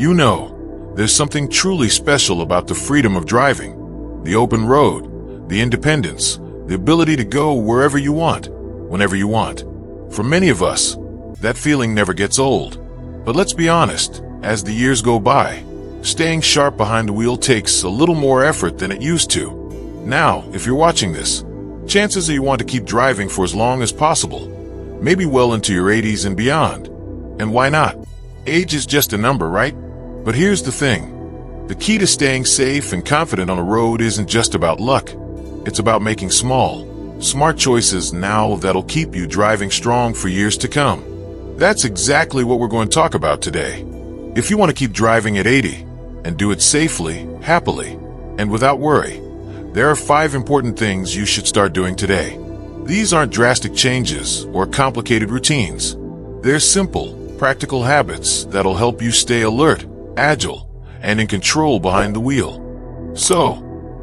You know, there's something truly special about the freedom of driving, the open road, the independence, the ability to go wherever you want, whenever you want. For many of us, that feeling never gets old. But let's be honest, as the years go by, staying sharp behind the wheel takes a little more effort than it used to. Now, if you're watching this, chances are you want to keep driving for as long as possible, maybe well into your 80s and beyond. And why not? Age is just a number, right? But here's the thing. The key to staying safe and confident on a road isn't just about luck. It's about making small, smart choices now that'll keep you driving strong for years to come. That's exactly what we're going to talk about today. If you want to keep driving at 80 and do it safely, happily, and without worry, there are 5 important things you should start doing today. These aren't drastic changes or complicated routines. They're simple, practical habits that'll help you stay alert, agile, and in control behind the wheel. So,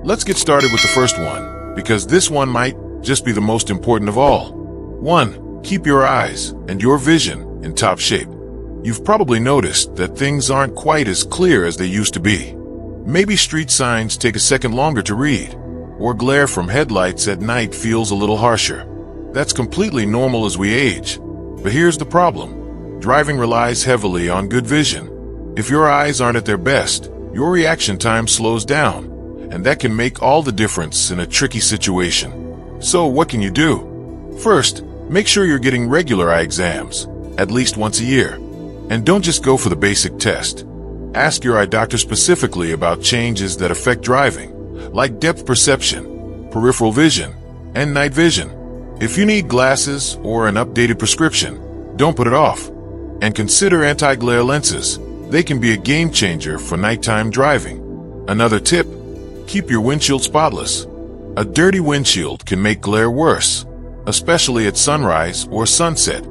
let's get started with the first one, because this one might just be the most important of all. 1. Keep your eyes and your vision in top shape. You've probably noticed that things aren't quite as clear as they used to be. Maybe street signs take a second longer to read, or glare from headlights at night feels a little harsher. That's completely normal as we age. But here's the problem. Driving relies heavily on good vision. If your eyes aren't at their best, your reaction time slows down, and that can make all the difference in a tricky situation. So what can you do? First, make sure you're getting regular eye exams, at least once a year. And don't just go for the basic test. Ask your eye doctor specifically about changes that affect driving, like depth perception, peripheral vision, and night vision. If you need glasses or an updated prescription, don't put it off. And consider anti-glare lenses. They can be a game changer for nighttime driving. Another tip, keep your windshield spotless. A dirty windshield can make glare worse, especially at sunrise or sunset.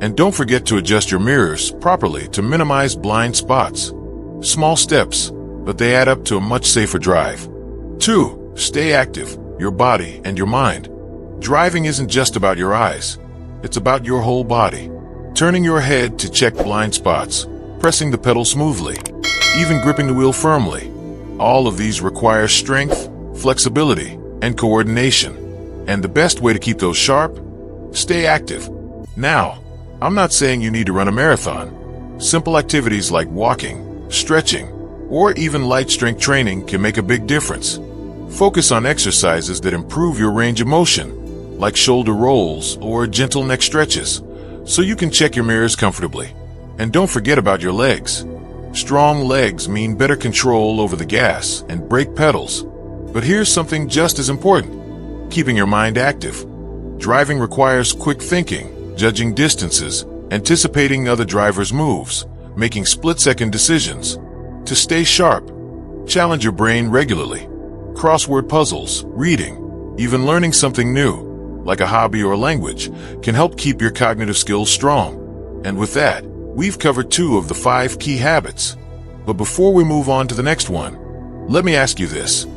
And don't forget to adjust your mirrors properly to minimize blind spots. Small steps, but they add up to a much safer drive. 2. Stay active, your body and your mind. Driving isn't just about your eyes. It's about your whole body. Turning your head to check blind spots, pressing the pedal smoothly, even gripping the wheel firmly. All of these require strength, flexibility, and coordination. And the best way to keep those sharp? Stay active. Now, I'm not saying you need to run a marathon. Simple activities like walking, stretching, or even light strength training can make a big difference. Focus on exercises that improve your range of motion, like shoulder rolls or gentle neck stretches, so you can check your mirrors comfortably. And don't forget about your legs. Strong legs mean better control over the gas and brake pedals. But here's something just as important: keeping your mind active. Driving requires quick thinking, judging distances, anticipating other drivers' moves, making split-second decisions. To stay sharp, challenge your brain regularly. Crossword puzzles, reading, even learning something new, like a hobby or a language, can help keep your cognitive skills strong. And with that, we've covered 2 of the 5 key habits. But before we move on to the next one, let me ask you this.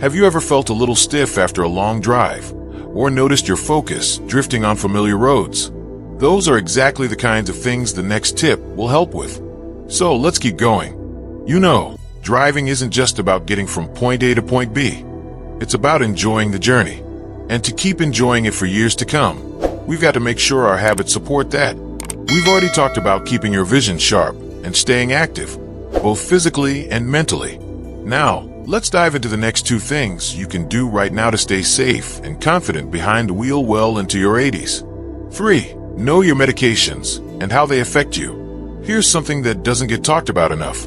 Have you ever felt a little stiff after a long drive, or noticed your focus drifting on familiar roads? Those are exactly the kinds of things the next tip will help with. So let's keep going. You know, driving isn't just about getting from point A to point B. It's about enjoying the journey. And to keep enjoying it for years to come, we've got to make sure our habits support that. We've already talked about keeping your vision sharp and staying active, both physically and mentally. Now, let's dive into the next 2 things you can do right now to stay safe and confident behind the wheel well into your 80s. 3. Know your medications and how they affect you. Here's something that doesn't get talked about enough.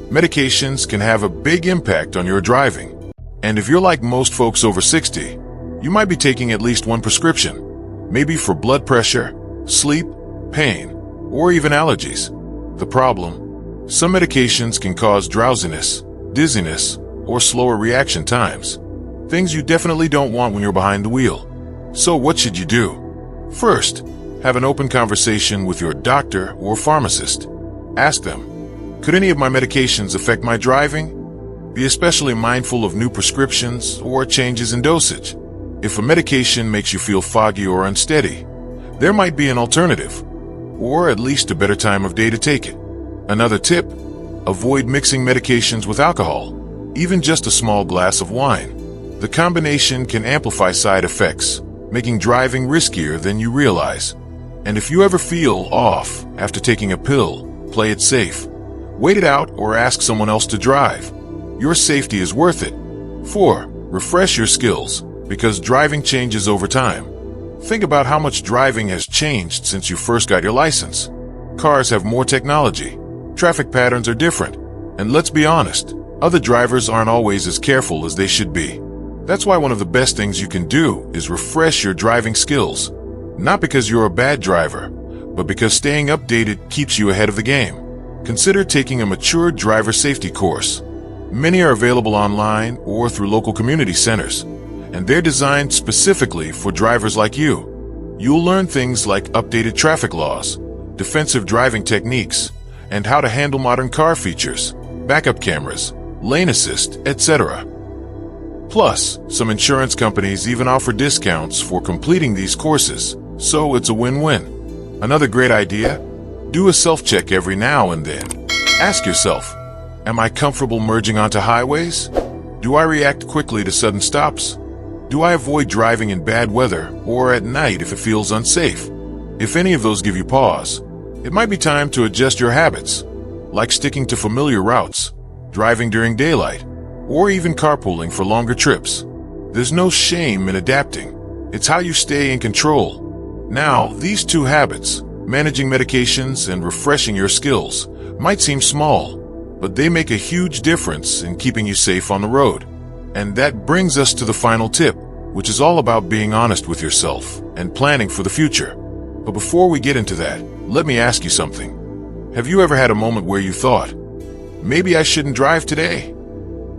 Medications can have a big impact on your driving. And if you're like most folks over 60, you might be taking at least one prescription, maybe for blood pressure, sleep, pain, or even allergies. The problem? Some medications can cause drowsiness, dizziness, or slower reaction times. Things you definitely don't want when you're behind the wheel. So what should you do? First, have an open conversation with your doctor or pharmacist. Ask them, could any of my medications affect my driving? Be especially mindful of new prescriptions or changes in dosage. If a medication makes you feel foggy or unsteady, there might be an alternative, or at least a better time of day to take it. Another tip, Avoid mixing medications with alcohol, even just a small glass of wine. The combination can amplify side effects, making driving riskier than you realize. And if you ever feel off after taking a pill, play it safe. Wait it out or ask someone else to drive. Your safety is worth it. 4. Refresh your skills, because driving changes over time. Think about how much driving has changed since you first got your license. Cars have more technology. Traffic patterns are different. And let's be honest, other drivers aren't always as careful as they should be. That's why one of the best things you can do is refresh your driving skills. Not because you're a bad driver, but because staying updated keeps you ahead of the game. Consider taking a mature driver safety course. Many are available online or through local community centers, and they're designed specifically for drivers like you. You'll learn things like updated traffic laws, defensive driving techniques, and how to handle modern car features, backup cameras, lane assist, etc. Plus, some insurance companies even offer discounts for completing these courses, so it's a win-win. Another great idea? Do a self-check every now and then. Ask yourself, am I comfortable merging onto highways? Do I react quickly to sudden stops? Do I avoid driving in bad weather or at night if it feels unsafe? If any of those give you pause, it might be time to adjust your habits, like sticking to familiar routes, driving during daylight, or even carpooling for longer trips. There's no shame in adapting. It's how you stay in control. Now, these two habits, managing medications and refreshing your skills, might seem small, but they make a huge difference in keeping you safe on the road. And that brings us to the final tip, which is all about being honest with yourself and planning for the future. But before we get into that, let me ask you something. Have you ever had a moment where you thought, maybe I shouldn't drive today?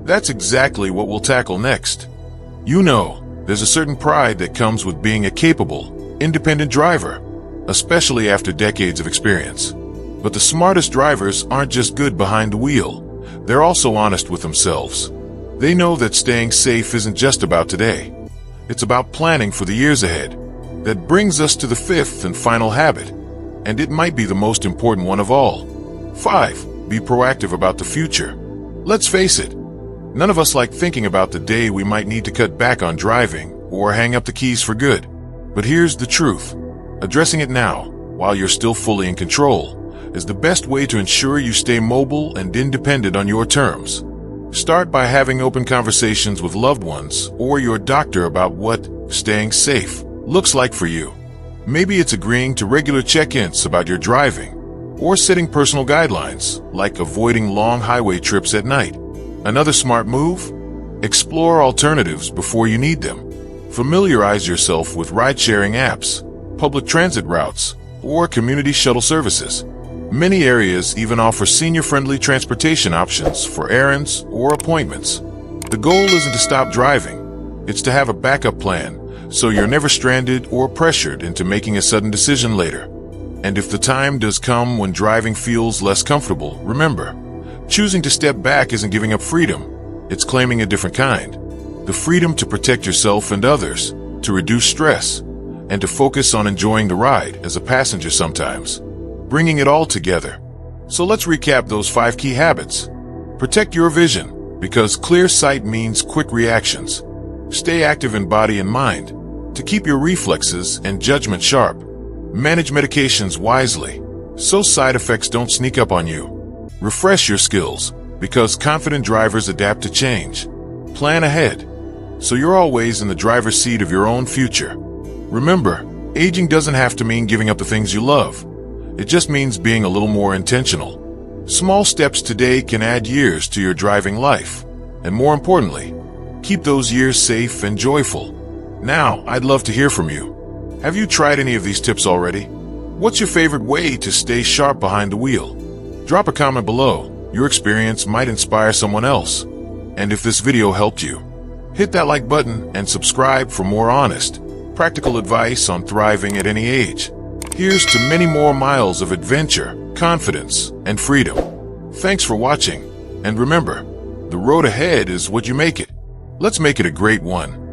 That's exactly what we'll tackle next. You know, there's a certain pride that comes with being a capable, independent driver, especially after decades of experience. But the smartest drivers aren't just good behind the wheel. They're also honest with themselves. They know that staying safe isn't just about today. It's about planning for the years ahead. That brings us to the fifth and final habit, and it might be the most important one of all. 5. Be proactive about the future. Let's face it, none of us like thinking about the day we might need to cut back on driving or hang up the keys for good. But here's the truth. Addressing it now, while you're still fully in control, is the best way to ensure you stay mobile and independent on your terms. Start by having open conversations with loved ones or your doctor about what staying safe looks like for you. Maybe it's agreeing to regular check-ins about your driving, or setting personal guidelines, like avoiding long highway trips at night. Another smart move? Explore alternatives before you need them. Familiarize yourself with ride-sharing apps, public transit routes, or community shuttle services. Many areas even offer senior-friendly transportation options for errands or appointments. The goal isn't to stop driving. It's to have a backup plan, so you're never stranded or pressured into making a sudden decision later. And if the time does come when driving feels less comfortable, remember, choosing to step back isn't giving up freedom. It's claiming a different kind. The freedom to protect yourself and others, to reduce stress, and to focus on enjoying the ride as a passenger sometimes. Bringing it all together. So let's recap those 5 key habits. Protect your vision, because clear sight means quick reactions. Stay active in body and mind, to keep your reflexes and judgment sharp. Manage medications wisely, so side effects don't sneak up on you. Refresh your skills, because confident drivers adapt to change. Plan ahead, so you're always in the driver's seat of your own future. Remember, aging doesn't have to mean giving up the things you love. It just means being a little more intentional. Small steps today can add years to your driving life. And more importantly, keep those years safe and joyful. Now, I'd love to hear from you. Have you tried any of these tips already? What's your favorite way to stay sharp behind the wheel? Drop a comment below. Your experience might inspire someone else. And if this video helped you, hit that like button and subscribe for more honest, practical advice on thriving at any age. Here's to many more miles of adventure, confidence, and freedom. Thanks for watching. And remember, the road ahead is what you make it. Let's make it a great one.